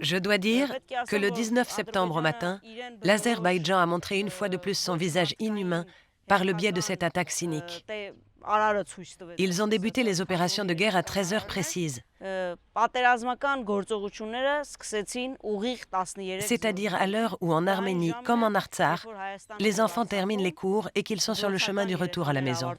Je dois dire que le 19 septembre au matin, l'Azerbaïdjan a montré une fois de plus son visage inhumain par le biais de cette attaque cynique. Ils ont débuté les opérations de guerre à 13 heures précises, c'est-à-dire à l'heure où en Arménie, comme en Artsakh, les enfants terminent les cours et qu'ils sont sur le chemin du retour à la maison.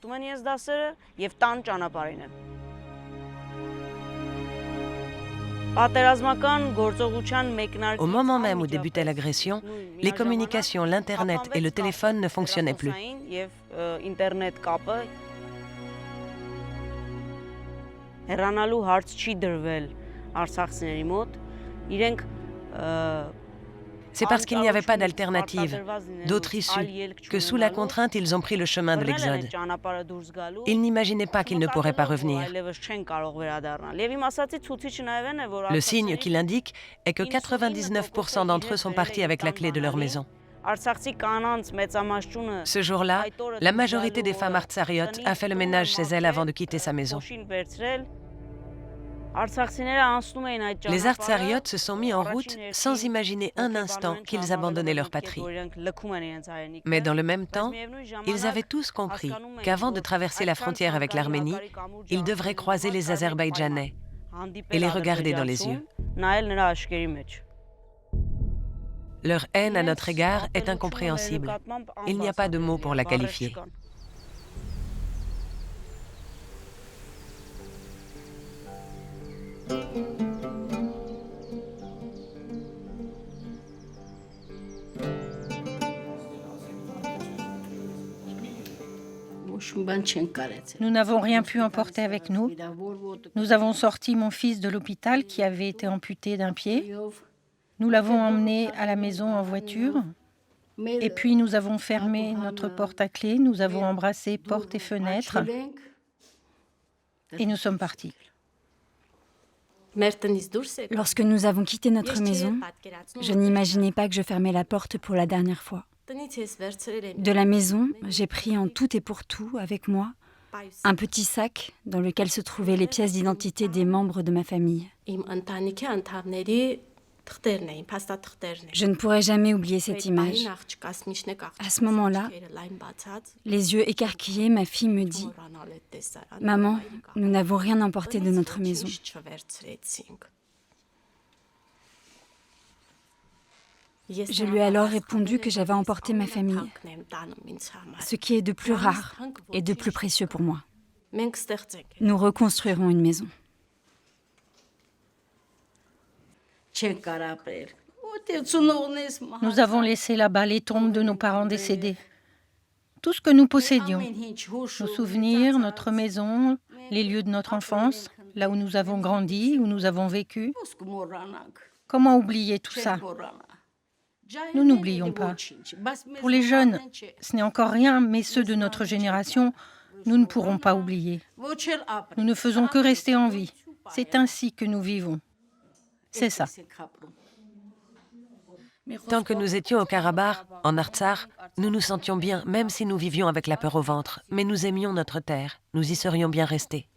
Au moment même où débutait l'agression, les communications, l'Internet et le téléphone ne fonctionnaient plus. C'est parce qu'il n'y avait pas d'alternative, d'autre issue, que sous la contrainte, ils ont pris le chemin de l'exode. Ils n'imaginaient pas qu'ils ne pourraient pas revenir. Le signe qui l'indique est que 99% d'entre eux sont partis avec la clé de leur maison. Ce jour-là, la majorité des femmes artsakiotes a fait le ménage chez elles avant de quitter sa maison. Les artsakiotes se sont mis en route sans imaginer un instant qu'ils abandonnaient leur patrie. Mais dans le même temps, ils avaient tous compris qu'avant de traverser la frontière avec l'Arménie, ils devraient croiser les Azerbaïdjanais et les regarder dans les yeux. Leur haine à notre égard est incompréhensible. Il n'y a pas de mots pour la qualifier. Nous n'avons rien pu emporter avec nous. Nous avons sorti mon fils de l'hôpital qui avait été amputé d'un pied. Nous l'avons emmené à la maison en voiture. Et puis nous avons fermé notre porte à clé. Nous avons embrassé portes et fenêtres. Et nous sommes partis. Lorsque nous avons quitté notre maison, je n'imaginais pas que je fermais la porte pour la dernière fois. De la maison, j'ai pris en tout et pour tout, avec moi, un petit sac dans lequel se trouvaient les pièces d'identité des membres de ma famille. Je ne pourrai jamais oublier cette image. À ce moment-là, les yeux écarquillés, ma fille me dit « Maman, nous n'avons rien emporté de notre maison. » Je lui ai alors répondu que j'avais emporté ma famille, ce qui est de plus rare et de plus précieux pour moi. Nous reconstruirons une maison. Nous avons laissé là-bas les tombes de nos parents décédés. Tout ce que nous possédions, nos souvenirs, notre maison, les lieux de notre enfance, là où nous avons grandi, où nous avons vécu. Comment oublier tout ça? Nous n'oublions pas. Pour les jeunes, ce n'est encore rien, mais ceux de notre génération, nous ne pourrons pas oublier. Nous ne faisons que rester en vie. C'est ainsi que nous vivons. C'est ça. Tant que nous étions au Karabakh, en Artsakh, nous nous sentions bien, même si nous vivions avec la peur au ventre. Mais nous aimions notre terre. Nous y serions bien restés.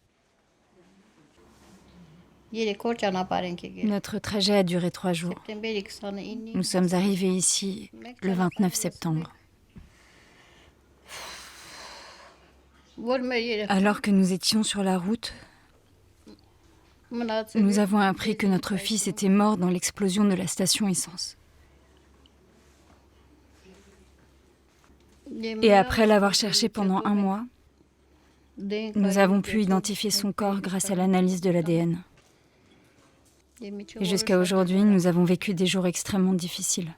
Notre trajet a duré 3 jours. Nous sommes arrivés ici le 29 septembre. Alors que nous étions sur la route, nous avons appris que notre fils était mort dans l'explosion de la station essence. Et après l'avoir cherché pendant 1 mois, nous avons pu identifier son corps grâce à l'analyse de l'ADN. Et jusqu'à aujourd'hui, nous avons vécu des jours extrêmement difficiles.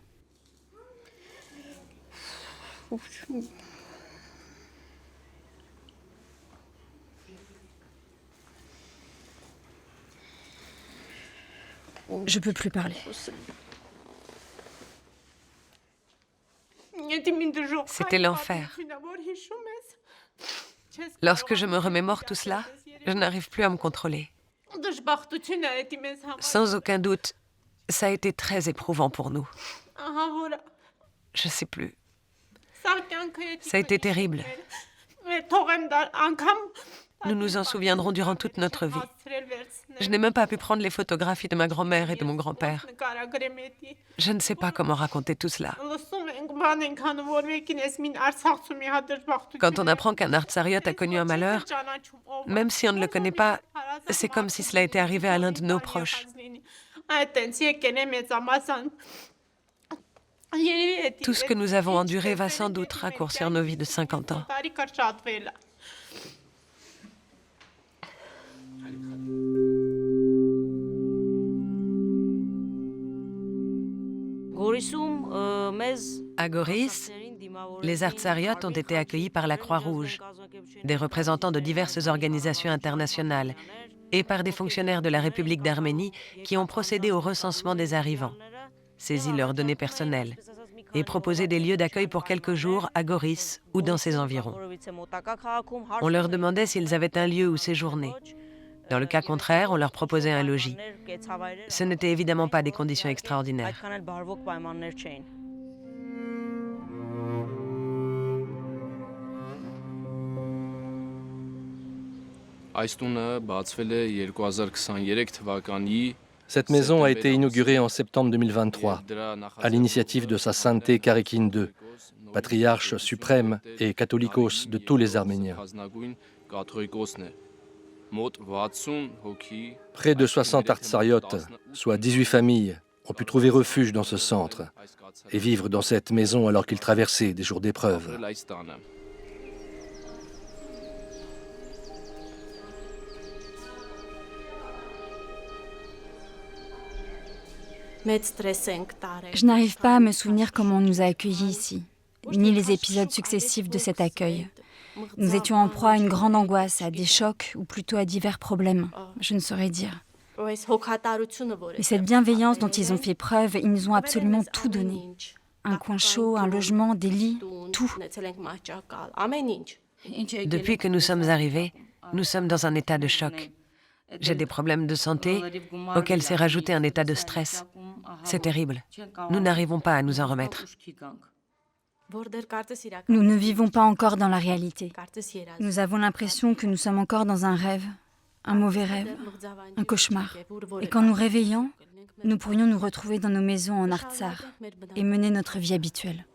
Je ne peux plus parler. C'était l'enfer. Lorsque je me remémore tout cela, je n'arrive plus à me contrôler. Sans aucun doute, ça a été très éprouvant pour nous. Je ne sais plus. Ça a été terrible. Nous nous en souviendrons durant toute notre vie. Je n'ai même pas pu prendre les photographies de ma grand-mère et de mon grand-père. Je ne sais pas comment raconter tout cela. Quand on apprend qu'un artsariote a connu un malheur, même si on ne le connaît pas, c'est comme si cela était arrivé à l'un de nos proches. Tout ce que nous avons enduré va sans doute raccourcir nos vies de 50 ans. À Goris, les artsariotes ont été accueillis par la Croix-Rouge, des représentants de diverses organisations internationales et par des fonctionnaires de la République d'Arménie qui ont procédé au recensement des arrivants, saisi leurs données personnelles et proposé des lieux d'accueil pour quelques jours à Goris ou dans ses environs. On leur demandait s'ils avaient un lieu où séjourner. Dans le cas contraire, on leur proposait un logis. Ce n'étaient évidemment pas des conditions extraordinaires. Cette maison a été inaugurée en septembre 2023, à l'initiative de sa sainteté Karikin II, patriarche suprême et catholicos de tous les Arméniens. Près de 60 artsariotes, soit 18 familles, ont pu trouver refuge dans ce centre et vivre dans cette maison alors qu'ils traversaient des jours d'épreuve. Je n'arrive pas à me souvenir comment on nous a accueillis ici, ni les épisodes successifs de cet accueil. Nous étions en proie à une grande angoisse, à des chocs ou plutôt à divers problèmes, je ne saurais dire. Et cette bienveillance dont ils ont fait preuve, ils nous ont absolument tout donné. Un coin chaud, un logement, des lits, tout. Depuis que nous sommes arrivés, nous sommes dans un état de choc. J'ai des problèmes de santé auxquels s'est rajouté un état de stress. C'est terrible. Nous n'arrivons pas à nous en remettre. Nous ne vivons pas encore dans la réalité. Nous avons l'impression que nous sommes encore dans un rêve, un mauvais rêve, un cauchemar. Et quand nous réveillons, nous pourrions nous retrouver dans nos maisons en Artsakh et mener notre vie habituelle.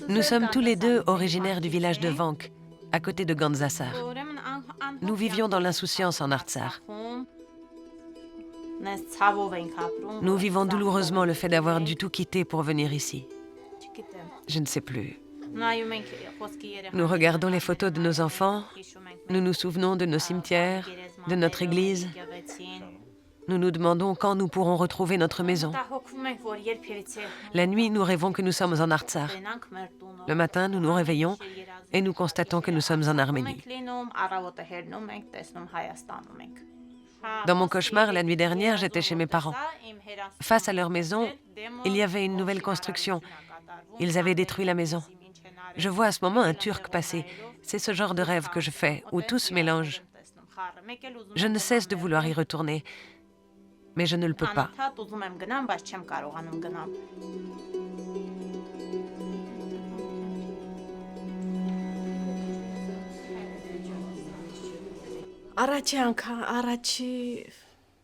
Nous sommes tous les deux originaires du village de Vank, à côté de Gandzasar. Nous vivions dans l'insouciance en Artsakh. Nous vivons douloureusement le fait d'avoir dû tout quitter pour venir ici. Je ne sais plus. Nous regardons les photos de nos enfants, nous nous souvenons de nos cimetières, de notre église. Nous nous demandons quand nous pourrons retrouver notre maison. La nuit, nous rêvons que nous sommes en Artsakh. Le matin, nous nous réveillons et nous constatons que nous sommes en Arménie. Dans mon cauchemar, la nuit dernière, j'étais chez mes parents. Face à leur maison, il y avait une nouvelle construction. Ils avaient détruit la maison. Je vois à ce moment un Turc passer. C'est ce genre de rêve que je fais, où tout se mélange. Je ne cesse de vouloir y retourner, mais je ne le peux pas.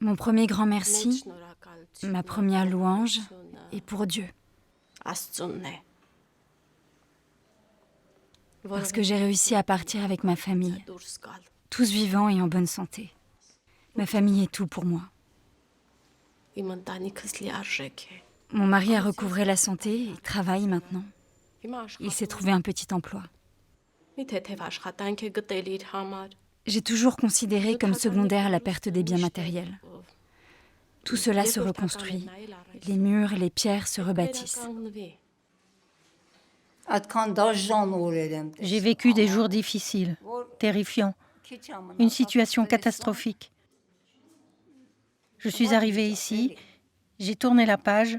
Mon premier grand merci, ma première louange est pour Dieu. Parce que j'ai réussi à partir avec ma famille, tous vivants et en bonne santé. Ma famille est tout pour moi. Mon mari a recouvré la santé et travaille maintenant. Il s'est trouvé un petit emploi. J'ai toujours considéré comme secondaire la perte des biens matériels. Tout cela se reconstruit. Les murs et les pierres se rebâtissent. J'ai vécu des jours difficiles, terrifiants, une situation catastrophique. Je suis arrivée ici, j'ai tourné la page,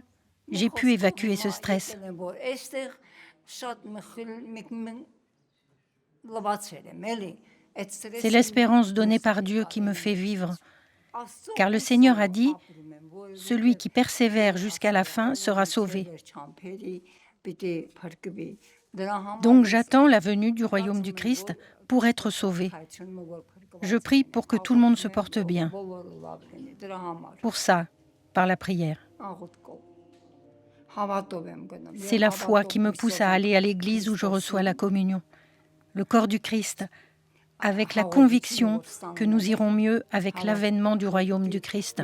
j'ai pu évacuer ce stress. C'est l'espérance donnée par Dieu qui me fait vivre, car le Seigneur a dit, « Celui qui persévère jusqu'à la fin sera sauvé ». Donc j'attends la venue du royaume du Christ pour être sauvé. Je prie pour que tout le monde se porte bien. Pour ça, par la prière. C'est la foi qui me pousse à aller à l'église où je reçois la communion, le corps du Christ, avec la conviction que nous irons mieux avec l'avènement du royaume du Christ.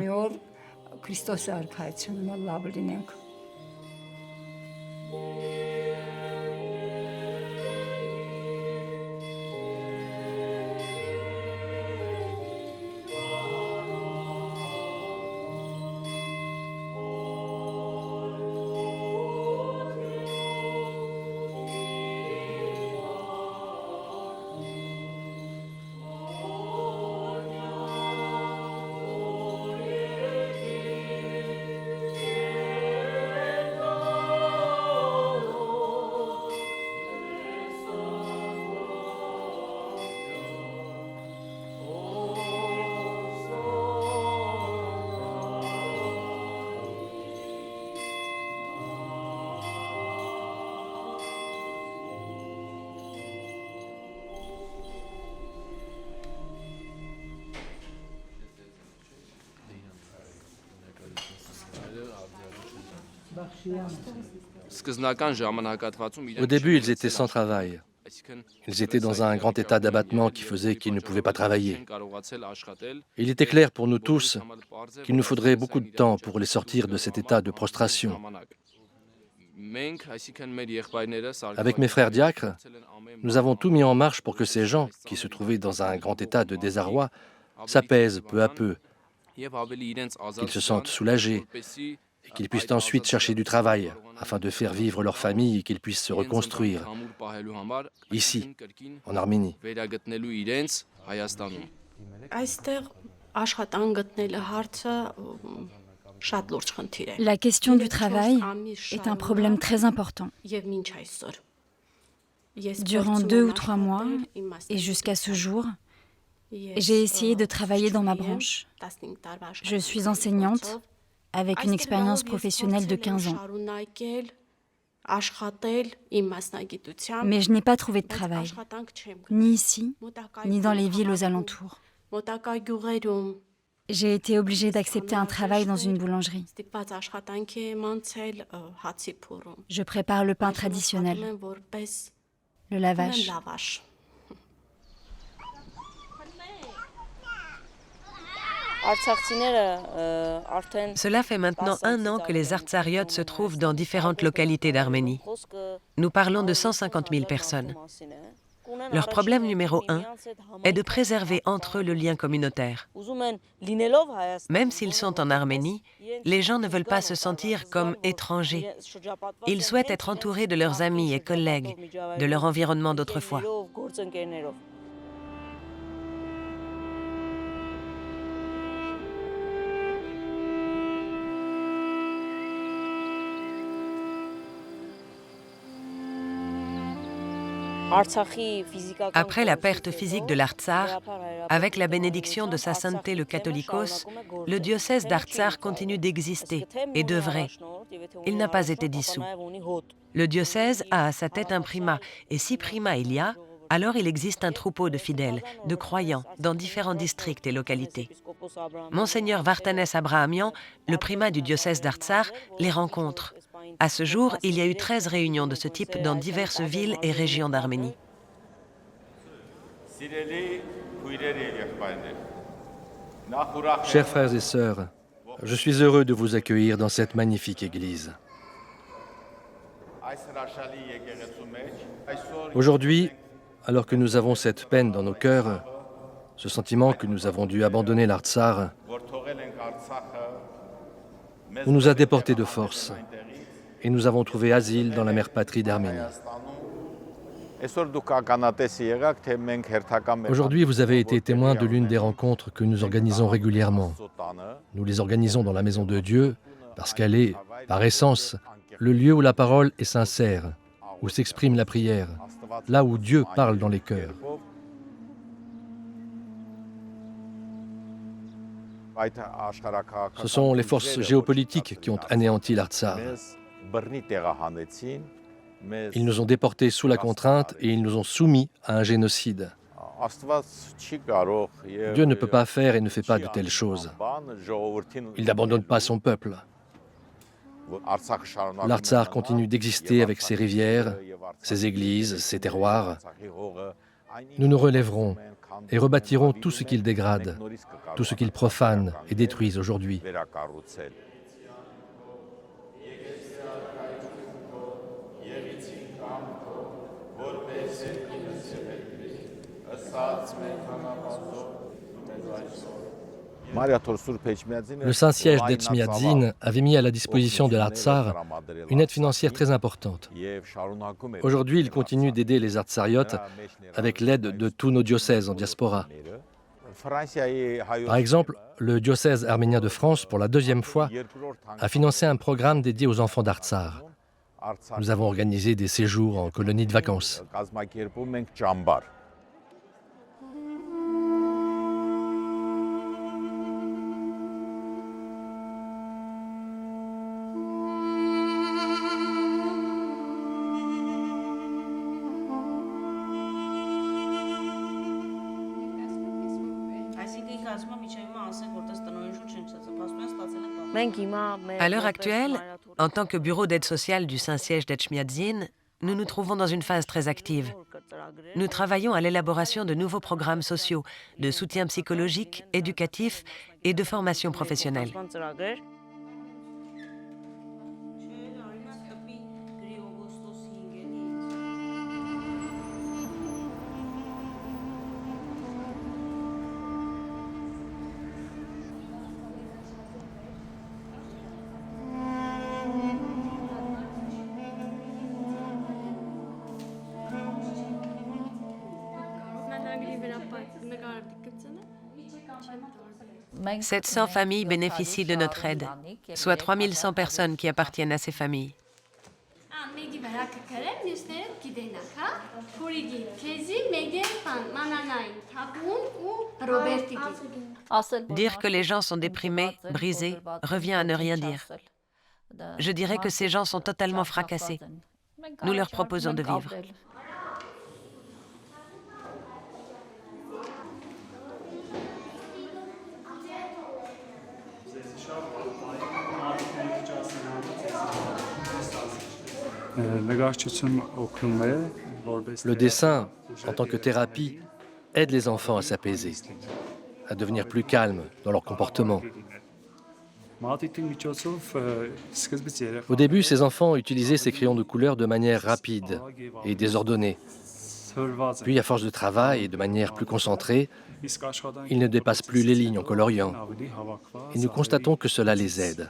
Au début, ils étaient sans travail. Ils étaient dans un grand état d'abattement qui faisait qu'ils ne pouvaient pas travailler. Il était clair pour nous tous qu'il nous faudrait beaucoup de temps pour les sortir de cet état de prostration. Avec mes frères diacres, nous avons tout mis en marche pour que ces gens, qui se trouvaient dans un grand état de désarroi, s'apaisent peu à peu, qu'ils se sentent soulagés et qu'ils puissent ensuite chercher du travail afin de faire vivre leur famille et qu'ils puissent se reconstruire ici, en Arménie. La question du travail est un problème très important. Durant 2 ou 3 mois, et jusqu'à ce jour, j'ai essayé de travailler dans ma branche. Je suis enseignante avec une expérience professionnelle de 15 ans. Mais je n'ai pas trouvé de travail, ni ici, ni dans les villes aux alentours. J'ai été obligée d'accepter un travail dans une boulangerie. Je prépare le pain traditionnel, le lavash. Cela fait maintenant 1 an que les artsariotes se trouvent dans différentes localités d'Arménie. Nous parlons de 150 000 personnes. Leur problème numéro 1 est de préserver entre eux le lien communautaire. Même s'ils sont en Arménie, les gens ne veulent pas se sentir comme étrangers. Ils souhaitent être entourés de leurs amis et collègues, de leur environnement d'autrefois. Après la perte physique de l'Artsar, avec la bénédiction de sa sainteté le Catholicos, le diocèse d'Artsar continue d'exister et d'œuvrer. Il n'a pas été dissous. Le diocèse a à sa tête un primat, et si primat il y a, alors il existe un troupeau de fidèles, de croyants, dans différents districts et localités. Monseigneur Vartanès Abrahamian, le primat du diocèse d'Artsar, les rencontre. À ce jour, il y a eu 13 réunions de ce type dans diverses villes et régions d'Arménie. Chers frères et sœurs, je suis heureux de vous accueillir dans cette magnifique église. Aujourd'hui, alors que nous avons cette peine dans nos cœurs, ce sentiment que nous avons dû abandonner l'Artsar, on nous a déportés de force et nous avons trouvé asile dans la mère patrie d'Arménie. Aujourd'hui, vous avez été témoin de l'une des rencontres que nous organisons régulièrement. Nous les organisons dans la maison de Dieu parce qu'elle est, par essence, le lieu où la parole est sincère, où s'exprime la prière, là où Dieu parle dans les cœurs. Ce sont les forces géopolitiques qui ont anéanti l'Artsar. Ils nous ont déportés sous la contrainte et ils nous ont soumis à un génocide. Dieu ne peut pas faire et ne fait pas de telles choses. Il n'abandonne pas son peuple. L'Artsar continue d'exister avec ses rivières, ses églises, ses terroirs. Nous nous relèverons et rebâtirons tout ce qu'il dégrade, tout ce qu'il profane et détruise aujourd'hui. Le Saint-Siège d'Etchmiadzin avait mis à la disposition de l'Artsar une aide financière très importante. Aujourd'hui, il continue d'aider les Artsariotes avec l'aide de tous nos diocèses en diaspora. Par exemple, le diocèse arménien de France, pour la 2e fois, a financé un programme dédié aux enfants d'Artsar. Nous avons organisé des séjours en colonies de vacances. À l'heure actuelle, en tant que bureau d'aide sociale du Saint-Siège d'Etchmiadzin, nous nous trouvons dans une phase très active. Nous travaillons à l'élaboration de nouveaux programmes sociaux, de soutien psychologique, éducatif et de formation professionnelle. « 700 familles bénéficient de notre aide, soit 3100 personnes qui appartiennent à ces familles. Dire que les gens sont déprimés, brisés, revient à ne rien dire. Je dirais que ces gens sont totalement fracassés. Nous leur proposons de vivre. Le dessin, en tant que thérapie, aide les enfants à s'apaiser. à devenir plus calmes dans leur comportement. Au début, ces enfants utilisaient ces crayons de couleur de manière rapide et désordonnée. Puis, à force de travail et de manière plus concentrée, ils ne dépassent plus les lignes en coloriant. Et nous constatons que cela les aide.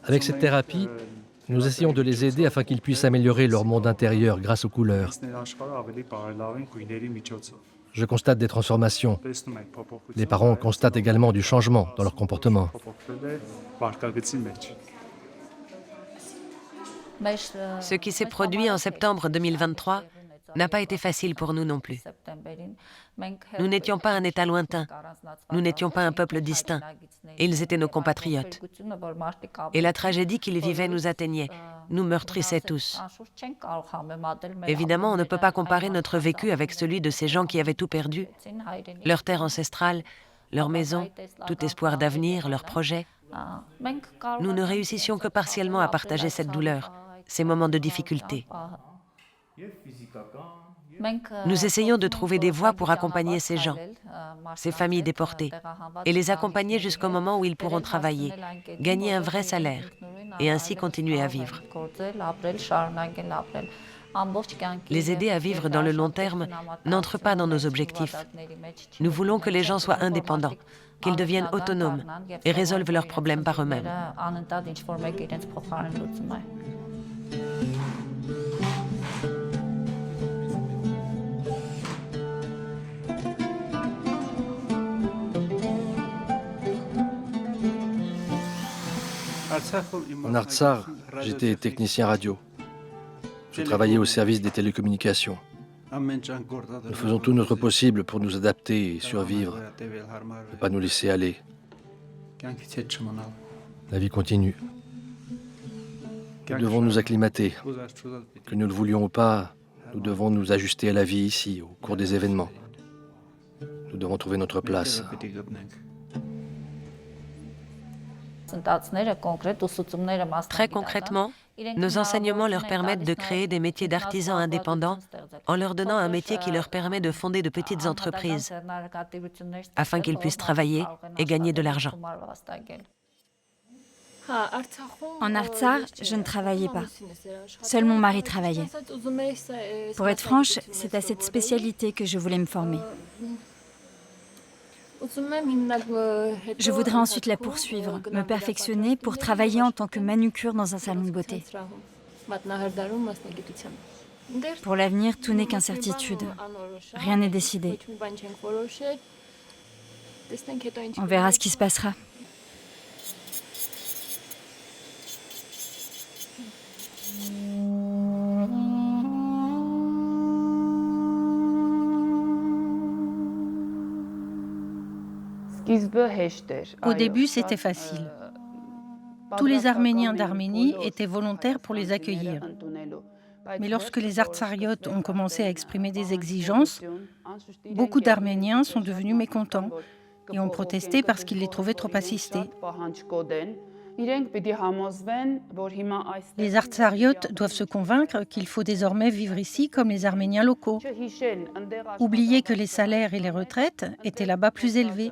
Avec cette thérapie, nous essayons de les aider afin qu'ils puissent améliorer leur monde intérieur grâce aux couleurs. Je constate des transformations. Les parents constatent également du changement dans leur comportement. Ce qui s'est produit en septembre 2023 n'a pas été facile pour nous non plus. Nous n'étions pas un État lointain, nous n'étions pas un peuple distinct. Ils étaient nos compatriotes. Et la tragédie qu'ils vivaient nous atteignait, nous meurtrissait tous. Évidemment, on ne peut pas comparer notre vécu avec celui de ces gens qui avaient tout perdu, leur terre ancestrale, leur maison, tout espoir d'avenir, leurs projets. Nous ne réussissions que partiellement à partager cette douleur, ces moments de difficulté. Nous essayons de trouver des voies pour accompagner ces gens, ces familles déportées, et les accompagner jusqu'au moment où ils pourront travailler, gagner un vrai salaire, et ainsi continuer à vivre. Les aider à vivre dans le long terme n'entre pas dans nos objectifs. Nous voulons que les gens soient indépendants, qu'ils deviennent autonomes et résolvent leurs problèmes par eux-mêmes. En Artsakh, j'étais technicien radio. Je travaillais au service des télécommunications. Nous faisons tout notre possible pour nous adapter et survivre, ne pas nous laisser aller. La vie continue. Nous devons nous acclimater. Que nous le voulions ou pas, nous devons nous ajuster à la vie ici, au cours des événements. Nous devons trouver notre place. Très concrètement, nos enseignements leur permettent de créer des métiers d'artisans indépendants en leur donnant un métier qui leur permet de fonder de petites entreprises afin qu'ils puissent travailler et gagner de l'argent. En Artsakh, je ne travaillais pas. Seul mon mari travaillait. Pour être franche, c'est à cette spécialité que je voulais me former. Je voudrais ensuite la poursuivre, me perfectionner pour travailler en tant que manucure dans un salon de beauté. Pour l'avenir, tout n'est qu'incertitude. Rien n'est décidé. On verra ce qui se passera. Au début, c'était facile. Tous les Arméniens d'Arménie étaient volontaires pour les accueillir. Mais lorsque les Artsakiotes ont commencé à exprimer des exigences, beaucoup d'Arméniens sont devenus mécontents et ont protesté parce qu'ils les trouvaient trop assistés. Les Artsakiotes doivent se convaincre qu'il faut désormais vivre ici comme les Arméniens locaux. Oublier que les salaires et les retraites étaient là-bas plus élevés.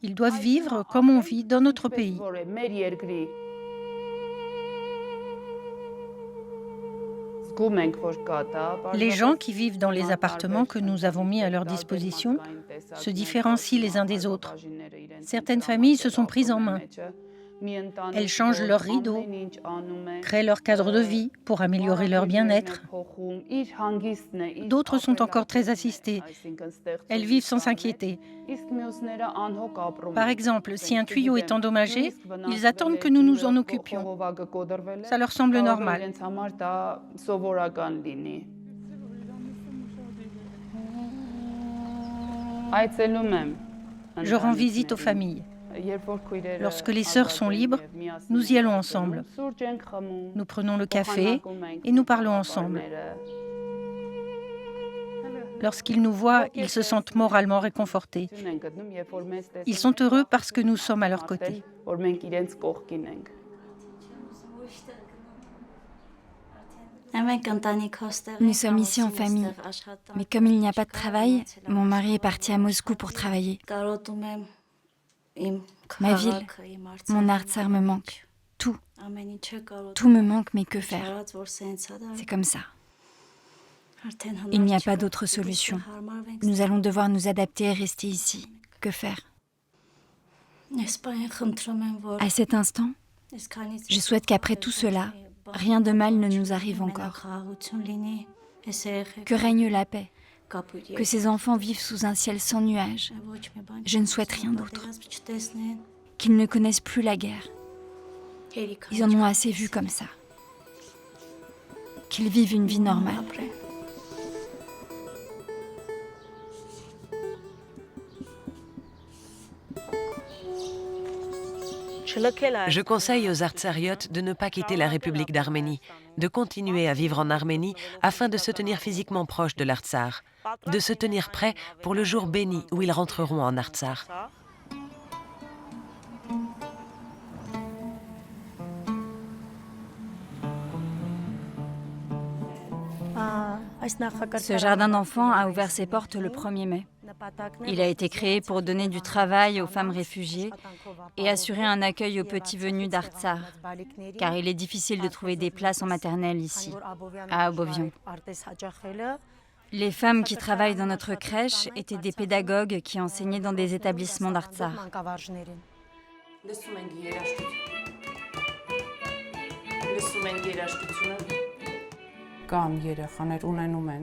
Ils doivent vivre comme on vit dans notre pays. Les gens qui vivent dans les appartements que nous avons mis à leur disposition se différencient les uns des autres. Certaines familles se sont prises en main. Elles changent leurs rideaux, créent leur cadre de vie pour améliorer leur bien-être. D'autres sont encore très assistées. Elles vivent sans s'inquiéter. Par exemple, si un tuyau est endommagé, ils attendent que nous nous en occupions. Ça leur semble normal. Je rends visite aux familles. Lorsque les sœurs sont libres, nous y allons ensemble. Nous prenons le café et nous parlons ensemble. Lorsqu'ils nous voient, ils se sentent moralement réconfortés. Ils sont heureux parce que nous sommes à leur côté. Nous sommes ici en famille, mais comme il n'y a pas de travail, mon mari est parti à Moscou pour travailler. Ma ville, mon Artsar me manque. Tout. Tout me manque, mais que faire? C'est comme ça. Il n'y a pas d'autre solution. Nous allons devoir nous adapter et rester ici. Que faire? À cet instant, je souhaite qu'après tout cela, rien de mal ne nous arrive encore. Que règne la paix. Que ces enfants vivent sous un ciel sans nuages. Je ne souhaite rien d'autre. Qu'ils ne connaissent plus la guerre. Ils en ont assez vu comme ça. Qu'ils vivent une vie normale. Je conseille aux artsariotes de ne pas quitter la République d'Arménie, de continuer à vivre en Arménie afin de se tenir physiquement proche de l'Artsar, de se tenir prêts pour le jour béni où ils rentreront en Artsar. Ce jardin d'enfants a ouvert ses portes le 1er mai. Il a été créé pour donner du travail aux femmes réfugiées et assurer un accueil aux petits venus d'Artsar, car il est difficile de trouver des places en maternelle ici, à Abovian. Les femmes qui travaillent dans notre crèche étaient des pédagogues qui enseignaient dans des établissements d'Artsar.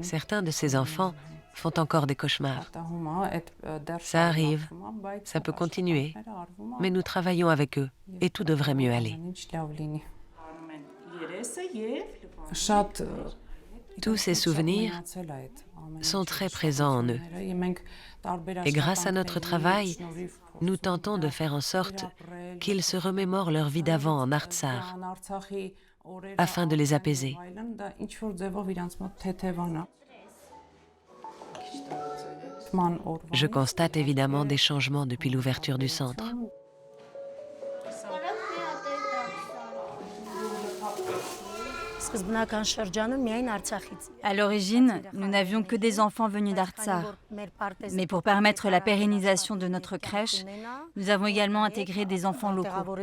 Certains de ces enfants font encore des cauchemars. Ça arrive, ça peut continuer, mais nous travaillons avec eux et tout devrait mieux aller. Tous ces souvenirs sont très présents en eux. Et grâce à notre travail, nous tentons de faire en sorte qu'ils se remémorent leur vie d'avant en Artsar, afin de les apaiser. Je constate évidemment des changements depuis l'ouverture du centre. À l'origine, nous n'avions que des enfants venus d'Artsar. Mais pour permettre la pérennisation de notre crèche, nous avons également intégré des enfants locaux.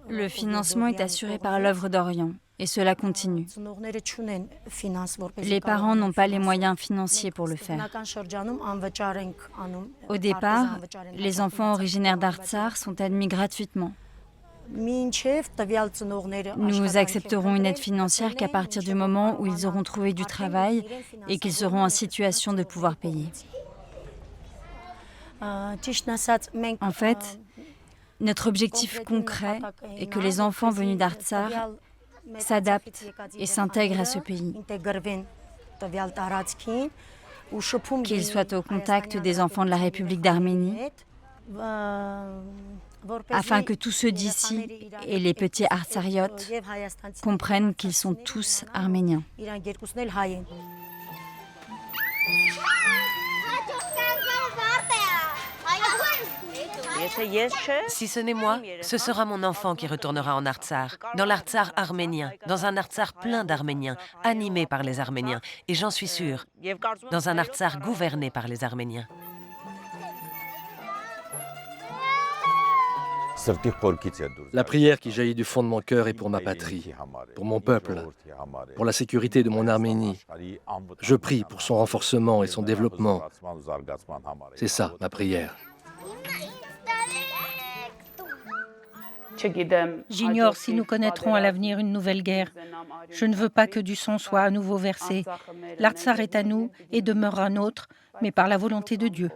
Le financement est assuré par l'œuvre d'Orient et cela continue. Les parents n'ont pas les moyens financiers pour le faire. Au départ, les enfants originaires d'Artsar sont admis gratuitement. Nous accepterons une aide financière qu'à partir du moment où ils auront trouvé du travail et qu'ils seront en situation de pouvoir payer. En fait, notre objectif concret est que les enfants venus d'Artsar s'adaptent et s'intègrent à ce pays. Qu'ils soient au contact des enfants de la République d'Arménie, afin que tous ceux d'ici et les petits artsariotes comprennent qu'ils sont tous arméniens. Si ce n'est moi, ce sera mon enfant qui retournera en Artsar, dans l'Artsar arménien, dans un Artsar plein d'Arméniens, animé par les Arméniens, et j'en suis sûre, dans un Artsar gouverné par les Arméniens. La prière qui jaillit du fond de mon cœur est pour ma patrie, pour mon peuple, pour la sécurité de mon Arménie. Je prie pour son renforcement et son développement. C'est ça, ma prière. J'ignore si nous connaîtrons à l'avenir une nouvelle guerre. Je ne veux pas que du sang soit à nouveau versé. L'Artsar est à nous et demeurera nôtre, mais par la volonté de Dieu.